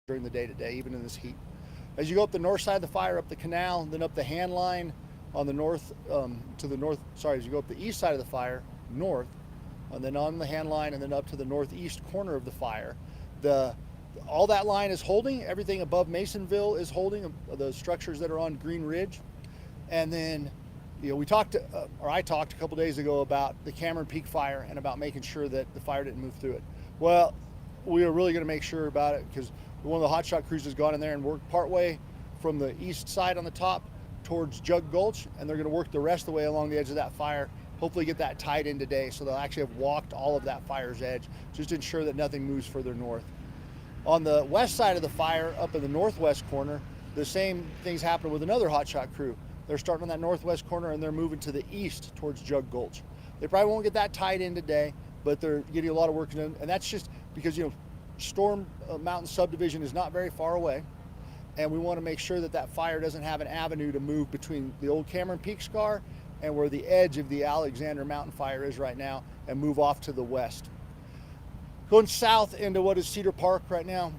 during the day today, even in this heat. As you go up the north side of the fire, up the canal, then up the hand line on the north, to the north, sorry, as you go up the east side of the fire, north, and then on the hand line, and then up to the northeast corner of the fire, the all that line is holding. Everything above Masonville is holding, the structures that are on Green Ridge. And then, we talked, or I talked a couple days ago about the Cameron Peak fire and about making sure that the fire didn't move through it. Well, we are really going to make sure about it, because one of the hotshot crews has gone in there and worked partway from the east side on the top towards Jug Gulch, and they're going to work the rest of the way along the edge of that fire, hopefully get that tied in today, so they'll actually have walked all of that fire's edge, just to ensure that nothing moves further north. On the west side of the fire, up in the northwest corner, the same things happen with another hotshot crew. They're starting on that northwest corner and they're moving to the east towards Jug Gulch. They probably won't get that tied in today, but they're getting a lot of work done, and that's just because, Storm Mountain subdivision is not very far away, and we want to make sure that that fire doesn't have an avenue to move between the old Cameron Peak scar and where the edge of the Alexander Mountain fire is right now, and move off to the west. Going south into what is Cedar Park right now,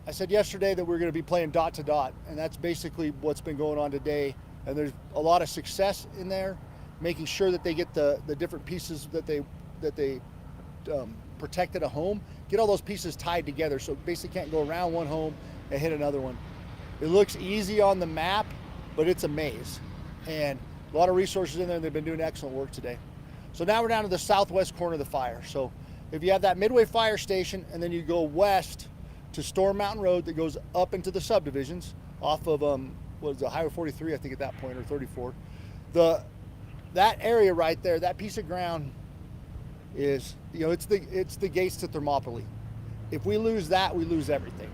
I said yesterday that we're going to be playing dot to dot, and that's basically what's been going on today. And there's a lot of success in there, making sure that they get the different pieces that they protected a home, get all those pieces tied together, so it basically can't go around one home and hit another one. It looks easy on the map, but it's a maze, and a lot of resources in there, and they've been doing excellent work today. So now we're down to the southwest corner of the fire. So if you have that Midway Fire Station, and then you go west to Storm Mountain Road that goes up into the subdivisions off of Highway 43, I think at that point, or 34. That area right there, that piece of ground is, it's the gates to Thermopylae. If we lose that, we lose everything.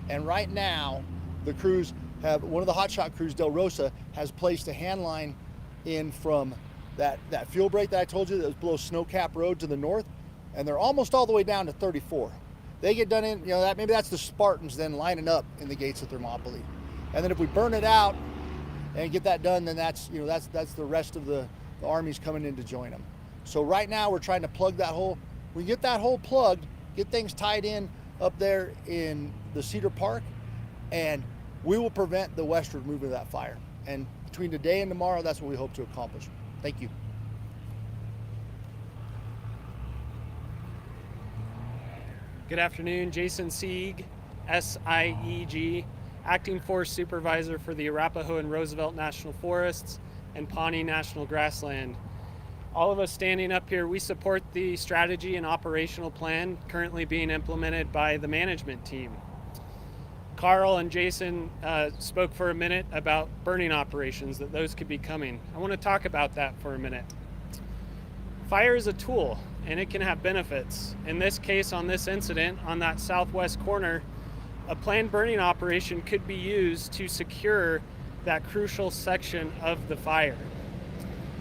And right now, the crews have, one of the hotshot crews, Del Rosa, has placed a hand line in from that fuel break that I told you that was below Snowcap Road to the north, and they're almost all the way down to 34. They get done in, maybe that's the Spartans then lining up in the gates of Thermopylae. And then if we burn it out and get that done, then that's the rest of the armies coming in to join them. So right now we're trying to plug that hole. We get that hole plugged, get things tied in up there in the Cedar Park, and we will prevent the westward movement of that fire. And between today and tomorrow, that's what we hope to accomplish. Thank you. Good afternoon, Jason Sieg, SIEG, Acting Forest Supervisor for the Arapahoe and Roosevelt National Forests and Pawnee National Grassland. All of us standing up here, we support the strategy and operational plan currently being implemented by the management team. Carl and Jason spoke for a minute about burning operations, that those could be coming. I want to talk about that for a minute. Fire is a tool, and it can have benefits. In this case, on this incident, on that southwest corner, a planned burning operation could be used to secure that crucial section of the fire.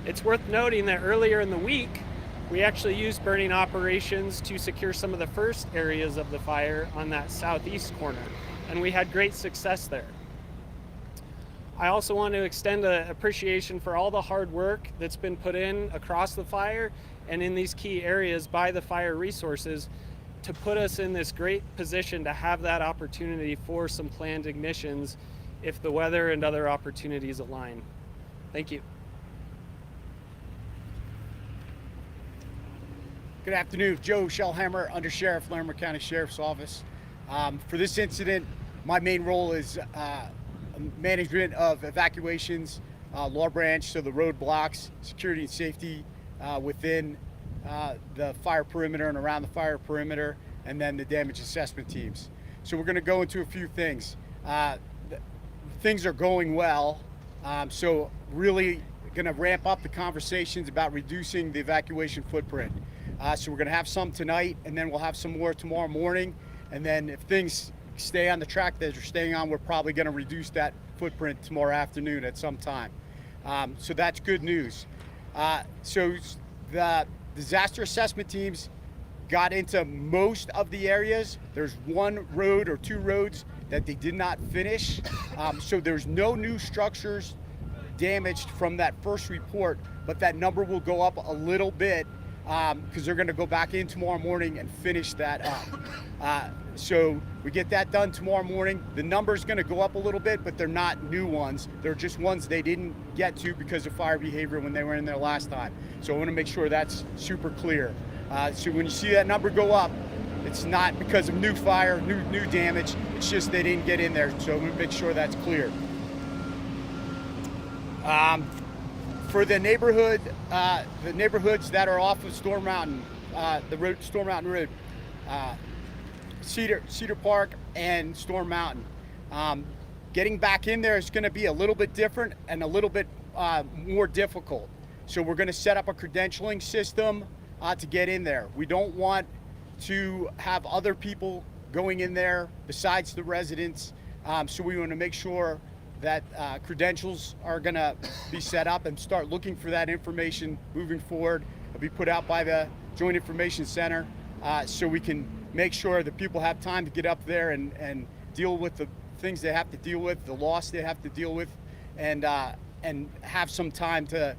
It's worth noting that earlier in the week, we actually used burning operations to secure some of the first areas of the fire on that southeast corner, and we had great success there. I also want to extend an appreciation for all the hard work that's been put in across the fire and in these key areas by the fire resources to put us in this great position to have that opportunity for some planned ignitions if the weather and other opportunities align. Thank you. Good afternoon, Joe Shellhammer, Undersheriff, Larimer County Sheriff's Office. For this incident, my main role is management of evacuations, law branch, so the roadblocks, security and safety within the fire perimeter and around the fire perimeter, and then the damage assessment teams. So we're going to go into a few things. Things are going well, so really going to ramp up the conversations about reducing the evacuation footprint. So we're going to have some tonight, and then we'll have some more tomorrow morning, and then if things stay on the track that they're staying on, we're probably going to reduce that footprint tomorrow afternoon at some time. So that's good news. So the disaster assessment teams got into most of the areas. There's one road or two roads that they did not finish. So there's no new structures damaged from that first report, but that number will go up a little bit because they're going to go back in tomorrow morning and finish that up. So we get that done tomorrow morning. The number's going to go up a little bit, but they're not new ones. They're just ones they didn't get to because of fire behavior when they were in there last time. So I want to make sure that's super clear. So when you see that number go up, it's not because of new fire, new damage. It's just they didn't get in there. So we make sure that's clear. For the neighborhoods that are off of Storm Mountain, Storm Mountain Road, Cedar Park and Storm Mountain. Getting back in there is going to be a little bit different and a little bit more difficult. So we're going to set up a credentialing system to get in there. We don't want to have other people going in there besides the residents. So we want to make sure that credentials are going to be set up and start looking for that information moving forward. It'll be put out by the Joint Information Center so we can make sure that people have time to get up there and deal with the things they have to deal with, the loss they have to deal with, and have some time to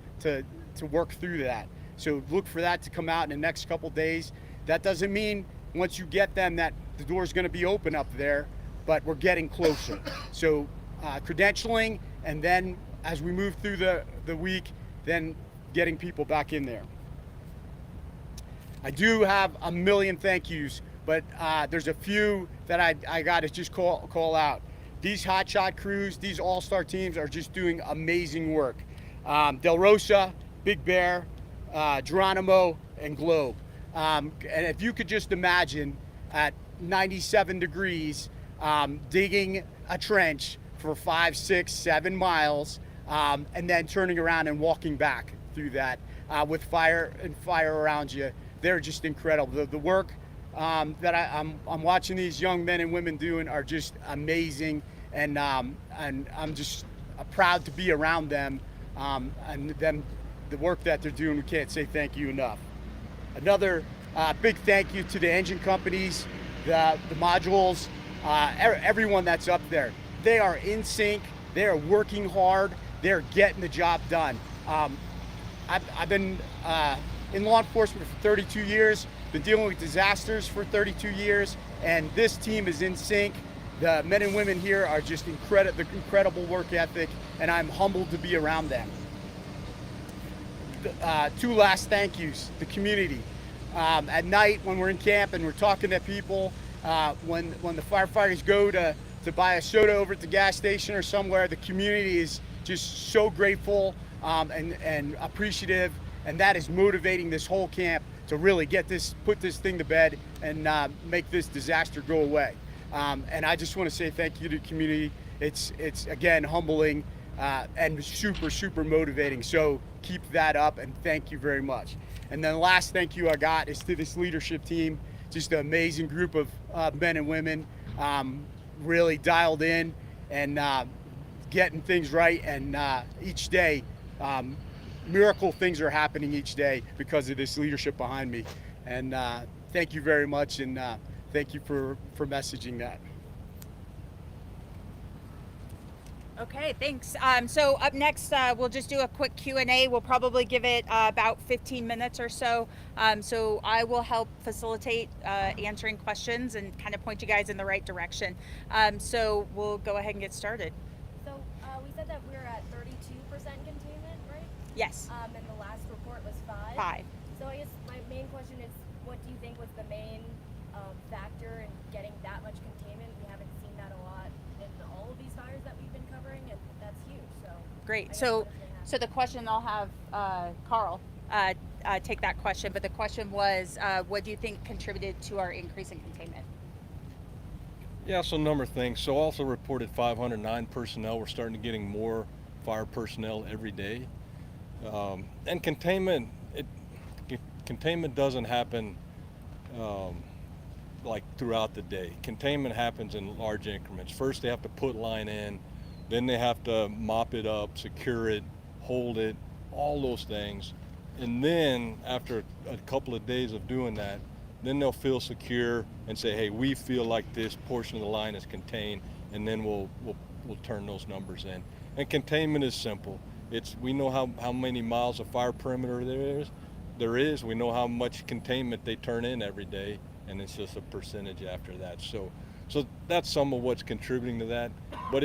work through that. So look for that to come out in the next couple days. That doesn't mean once you get them that the door is going to be open up there, but we're getting closer. So credentialing, and then as we move through the week, then getting people back in there. I do have a million thank yous, but there's a few that I got to just call out. These hotshot crews, these all-star teams are just doing amazing work. Del Rosa, Big Bear, Geronimo, and Globe. And if you could just imagine at 97 degrees, digging a trench for 5, 6, 7 miles, and then turning around and walking back through that with fire around you. They're just incredible. The work that I'm watching these young men and women doing are just amazing, and I'm just proud to be around them, and them, the work that they're doing. We can't say thank you enough. Another big thank you to the engine companies, the modules, everyone that's up there. They are in sync. They are working hard. They're getting the job done. I've been in law enforcement for 32 years, been dealing with disasters for 32 years, and this team is in sync. The men and women here are just incredible work ethic, and I'm humbled to be around them. Two last thank yous, the community. At night when we're in camp and we're talking to people, when the firefighters go to buy a soda over at the gas station or somewhere, the community is just so grateful and appreciative, and that is motivating this whole camp to really put this thing to bed and make this disaster go away. And I just want to say thank you to the community. It's again humbling and super motivating. So keep that up, and thank you very much. And then the last thank you I got is to this leadership team, just an amazing group of men and women, really dialed in and getting things right. And each day, miracle things are happening each day because of this leadership behind me. And thank you very much, and thank you for messaging that. Okay, thanks. So up next, we'll just do a quick Q&A. We'll probably give it about 15 minutes or so. So I will help facilitate answering questions and kind of point you guys in the right direction. So we'll go ahead and get started. So we said that we're at 32% containment, right? Yes. And the last report was 5. 5. So I guess my main question is, what do you think was the main factor in getting that much containment? We haven't seen that a lot in all of these fires that we've been covering, and that's huge. So Great. So the question, I'll have Carl take that question, but the question was, what do you think contributed to our increase in containment? Yeah, so a number of things. So also reported 509 personnel. We're starting to getting more fire personnel every day. And containment doesn't happen like throughout the day. Containment happens in large increments. First they have to put line in, then they have to mop it up, secure it, hold it, all those things. And then after a couple of days of doing that, then they'll feel secure and say, hey, we feel like this portion of the line is contained, and then we'll turn those numbers in. And containment is simple. We know how many miles of fire perimeter there is. We know how much containment they turn in every day, and it's just a percentage after that. So that's some of what's contributing to that. But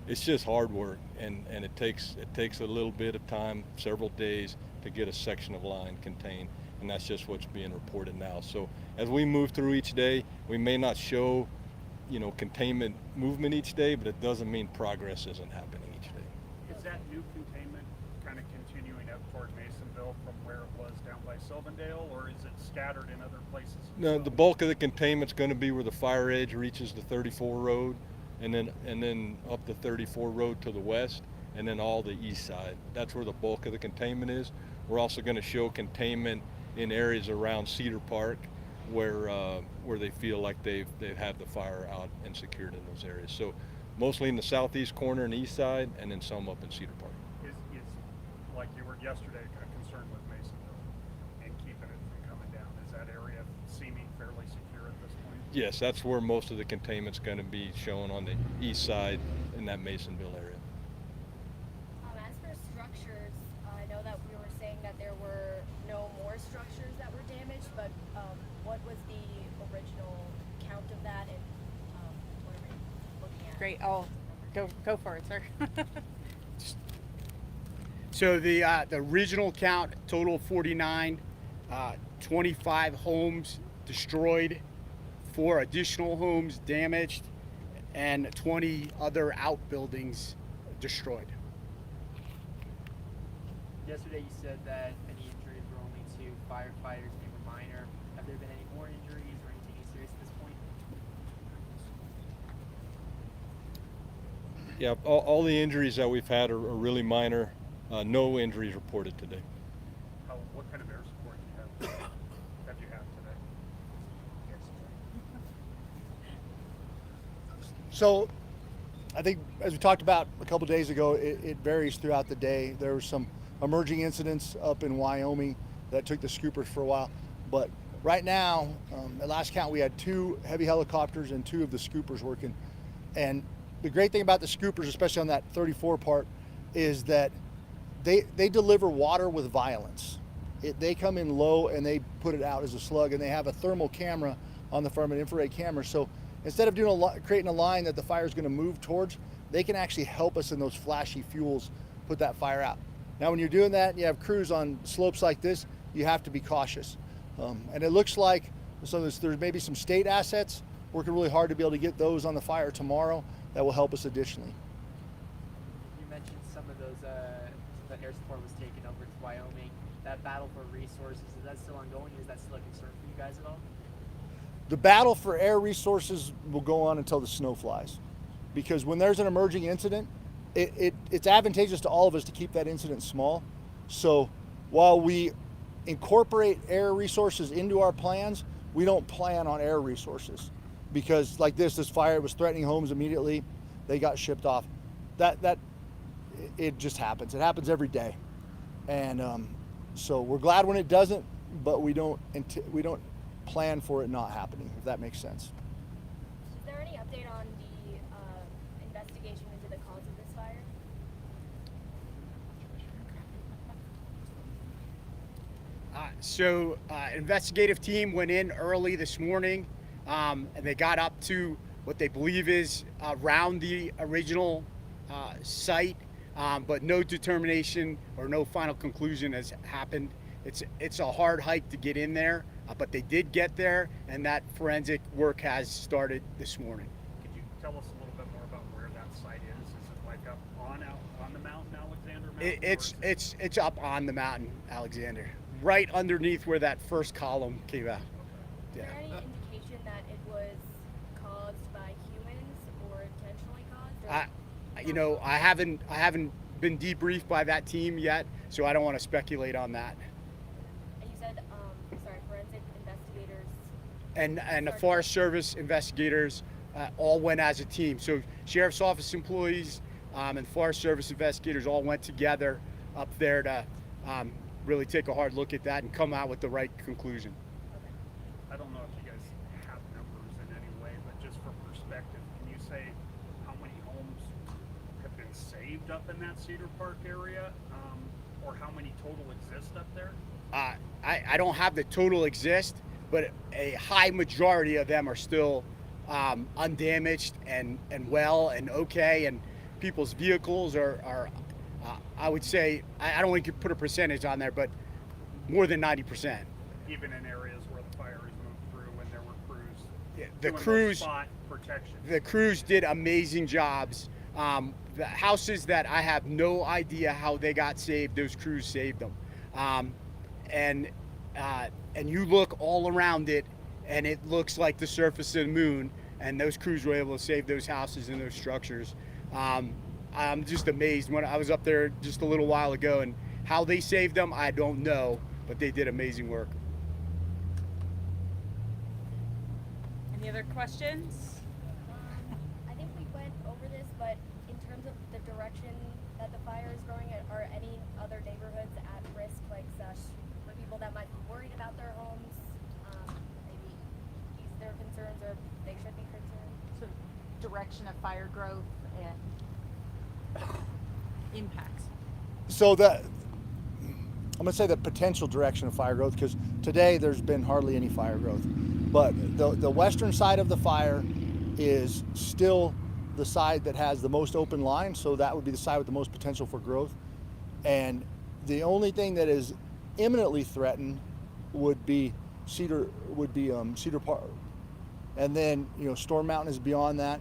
it's just hard work, and it takes a little bit of time, several days, to get a section of line contained, and that's just what's being reported now. So as we move through each day, we may not show, containment movement each day, but it doesn't mean progress isn't happening each day. Is that new containment kind of continuing up toward Masonville from where it was down by Sylvandale, or is it scattered in other places? No, the bulk of the containment's going to be where the fire edge reaches the 34 road, and then up the 34 road to the west, and then all the east side. That's where the bulk of the containment is. We're also going to show containment in areas around Cedar Park, where they feel like they've had the fire out and secured in those areas. So mostly in the southeast corner and east side, and then some up in Cedar Park. Is like you were yesterday concerned with Masonville and keeping it from coming down? Is that area seeming fairly secure at this point? Yes, that's where most of the containment's going to be shown, on the east side in that Masonville area. As for structures, I know that we were saying that there were no more structures that were damaged, but what was the original count of that, and what are we looking at? Great. Go for it, sir. So the original count, total of 49, 25 homes destroyed, 4 additional homes damaged, and 20 other outbuildings destroyed. Yesterday you said that any injuries were only to firefighters and they were minor. Have there been any more injuries or anything serious at this point? Yeah, all the injuries that we've had are really minor. No injuries reported today. What kind of air support do you have today? So I think, as we talked about a couple days ago, it varies throughout the day. There were some emerging incidents up in Wyoming that took the scoopers for a while. But right now, at last count, we had 2 heavy helicopters and 2 of the scoopers working. And the great thing about the scoopers, especially on that 34 part, is that they deliver water with violence. They come in low and they put it out as a slug, and they have a thermal camera on the front, an infrared camera. So instead of creating a line that the fire is going to move towards, they can actually help us in those flashy fuels put that fire out. Now, when you're doing that and you have crews on slopes like this, you have to be cautious. And it looks like there's maybe some state assets working really hard to be able to get those on the fire tomorrow that will help us additionally. You mentioned some of those, the air support was taken over to Wyoming. That battle for resources, is that still ongoing? Is that still a concern for you guys at all? The battle for air resources will go on until the snow flies, because when there's an emerging incident, it's advantageous to all of us to keep that incident small. So while we incorporate air resources into our plans, we don't plan on air resources, because like this fire was threatening homes immediately. They got shipped off. It just happens. It happens every day. And so we're glad when it doesn't, but we don't plan for it not happening, if that makes sense. Is there any update on the investigation into the cause of this fire? Investigative team went in early this morning, and they got up to what they believe is around the original site, but no determination or no final conclusion has happened. It's a hard hike to get in there, but they did get there, and that forensic work has started this morning. Could you tell us a little bit more about where that site is? Is it like up on the mountain, Alexander Mountain? It's up on the mountain, Alexander, right underneath where that first column came out. Is there any indication that it was caused by humans or intentionally caused? Or I haven't been debriefed by that team yet, so I don't want to speculate on that. And you said, forensic investigators. And the Forest Service investigators all went as a team. So Sheriff's Office employees and Forest Service investigators all went together up there to really take a hard look at that and come out with the right conclusion. Okay. I don't know if you guys have numbers in any way, but just for perspective, can you say how many homes have been saved up in that Cedar Park area, or how many total exist up there? I don't have the total exist, but a high majority of them are still undamaged and well and okay, and people's vehicles are I would say, I don't want to put a percentage on there, but more than 90%. Even in areas where the fire has moved through when there were crews Yeah, doing those spot protection. The crews did amazing jobs. The houses that I have no idea how they got saved, those crews saved them. And you look all around it, and it looks like the surface of the moon. And those crews were able to save those houses and those structures. I'm just amazed. When I was up there just a little while ago, and how they saved them, I don't know, but they did amazing work. Any other questions? I think we went over this, but in terms of the direction that the fire is going, are any other neighborhoods at risk, like for people that might be worried about their homes, maybe ease their concerns, or they should be concerned? So direction of fire growth and impacts. So I'm gonna say the potential direction of fire growth, because today there's been hardly any fire growth, but the western side of the fire is still the side that has the most open line, so that would be the side with the most potential for growth. And the only thing that is imminently threatened would be Cedar Park, and then Storm Mountain is beyond that.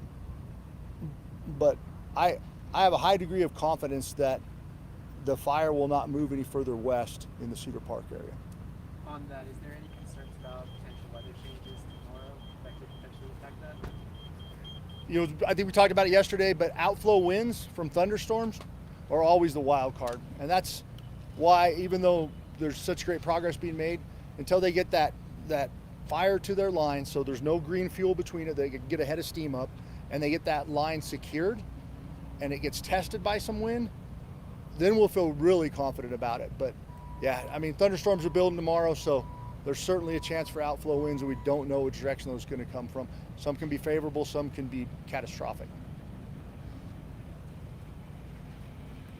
But I have a high degree of confidence that the fire will not move any further west in the Cedar Park area. On that, is there any concerns about potential weather changes tomorrow that could potentially impact that? I think we talked about it yesterday, but outflow winds from thunderstorms are always the wild card. And that's why, even though there's such great progress being made, until they get that fire to their line, so there's no green fuel between it, they can get a head of steam up, and they get that line secured, and it gets tested by some wind, then we'll feel really confident about it. But yeah, I mean, thunderstorms are building tomorrow, so there's certainly a chance for outflow winds, and we don't know which direction those are going to come from. Some can be favorable, some can be catastrophic.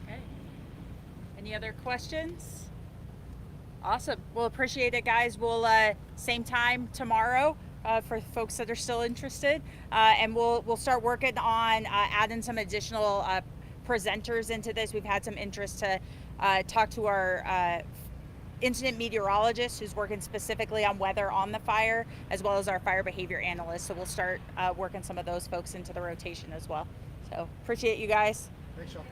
Okay. Any other questions? Awesome. Well, appreciate it, guys. We'll same time tomorrow for folks that are still interested, and we'll start working on adding some additional presenters into this. We've had some interest to talk to our incident meteorologist who's working specifically on weather on the fire, as well as our fire behavior analyst. So we'll start working some of those folks into the rotation as well. So appreciate you guys. Thanks, Sean.